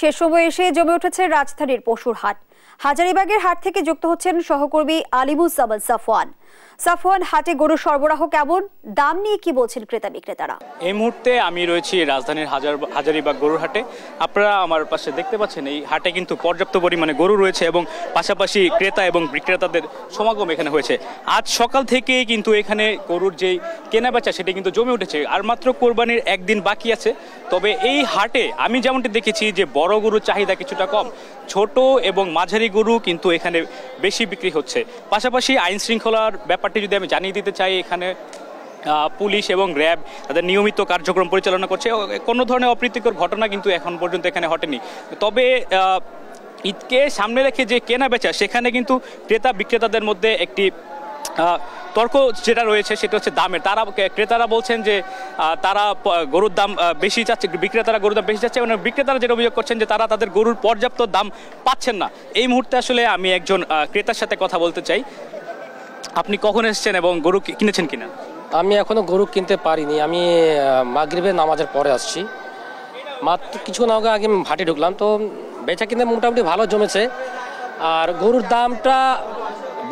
সে সময় এসে জমে উঠেছে রাজধানীর পশুর হাট। হাজারীবাগের হাট থেকে যুক্ত হচ্ছেন সহকর্মী আলিমুজ্জামান সাফওয়ান। সাফওয়ান, হাটে গরু সরবরাহ কেমন, দাম নিয়ে কি বলছেন ক্রেতা বিক্রেতারা? এই মুহূর্তে আমি রয়েছি রাজধানীর হাজারীবাগ গরুর হাটে। আপনারা আমার পাশে দেখতে পাচ্ছেন এই হাটে কিন্তু পর্যাপ্ত পরিমাণে গরু রয়েছে এবং পাশাপাশি ক্রেতা এবং বিক্রেতাদের সমাগম এখানে হয়েছে। আজ সকাল থেকেই কিন্তু এখানে গরুর যেই কেনাবেচা সেটা কিন্তু জমে উঠেছে। আর মাত্র কোরবানির একদিন বাকি আছে। তবে এই হাটে আমি যেমনটি দেখেছি যে বড় গরুর চাহিদা কিছুটা কম, ছোট এবং মাঝারি গরু কিন্তু এখানে বেশি বিক্রি হচ্ছে। পাশাপাশি আইন শৃঙ্খলার ব্যাপারটি যদি আমি জানিয়ে দিতে চাই, এখানে পুলিশ এবং র্যাব তাদের নিয়মিত কার্যক্রম পরিচালনা করছে। কোনো ধরনের অপ্রীতিকর ঘটনা কিন্তু এখন পর্যন্ত এখানে ঘটেনি। তবে ঈদকে সামনে রেখে যে কেনা বেচা, সেখানে কিন্তু ক্রেতা বিক্রেতাদের মধ্যে একটি তর্ক যেটা রয়েছে সেটা হচ্ছে দামের। ক্রেতারা বলছেন যে তারা গরুর দাম বেশি চাচ্ছে, বিক্রেতারা গরুর দাম বেশি চাচ্ছে এবং বিক্রেতারা যেটা অভিযোগ করছেন যে তারা তাদের গরুর পর্যাপ্ত দাম পাচ্ছেন না। এই মুহূর্তে আসলে আমি একজন ক্রেতার সাথে কথা বলতে চাই। আপনি কখন এসেছেন এবং গরু কিনেছেন কিনা? আমি এখনো গরু কিনতে পারিনি। আমি মাগরিবের নামাজের পরে আসছি। মাত্র কিছুক্ষণ আগে হাটে ঢুকলাম, তো বেচা কিনে মোটামুটি ভালো জমেছে। আর গরুর দামটা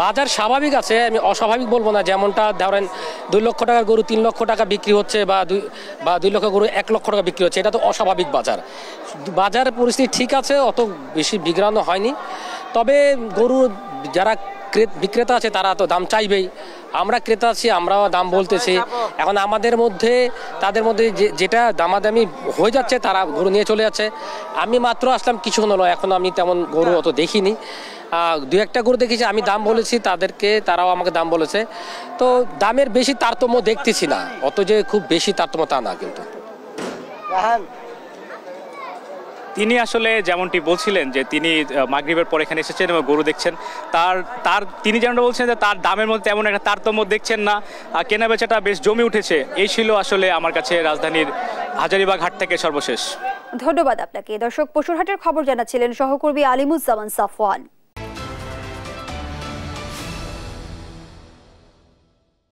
বাজার স্বাভাবিক আছে, আমি অস্বাভাবিক বলবো না। যেমনটা ধরেন 2 লক্ষ টাকার গরু 3 লক্ষ টাকা বিক্রি হচ্ছে, বা 2 লক্ষ গরু 1 লক্ষ টাকা বিক্রি হচ্ছে, এটা তো অস্বাভাবিক বাজার। বাজারের পরিস্থিতি ঠিক আছে, অত বেশি বিগ্রানো হয়নি। তবে গরু যারা বিক্রেতা আছে তারা তো দাম চাইবেই। আমরা ক্রেতা আছি, আমরাও দাম বলতেছি। এখন আমাদের মধ্যে তাদের মধ্যে যেটা দামাদামি হয়ে যাচ্ছে, তারা গরু নিয়ে চলে যাচ্ছে। আমি মাত্র আসলাম কিছুক্ষণ হলো, এখন আমি তেমন গরু অত দেখিনি। 2-1টা গরু দেখেছি, আমি দাম বলেছি তাদেরকে, তারাও আমাকে দাম বলেছে। তো দামের বেশি তারতম্য দেখতেছি না, অত যে খুব বেশি তারতম্য তা না। কিন্তু তিনি আসলে যেমনটি বলছিলেন যে তিনি মাগরিবের পর এখানে এসেছেন এবং গরু দেখছেন। তিনি যেমনটা বলছেন যে তার দামের মধ্যে তেমন একটা তারতম্য দেখছেন না, কেনাবেচাটা বেশ জমে উঠেছে। এই ছিল আসলে আমার কাছে রাজধানীর হাজারীবাগ হাট থেকে সর্বশেষ। ধন্যবাদ আপনাকে। দর্শক, পশুর হাটের খবর জানাচ্ছিলেন সহকর্মী আলিমুজ্জামান সাফওয়ান।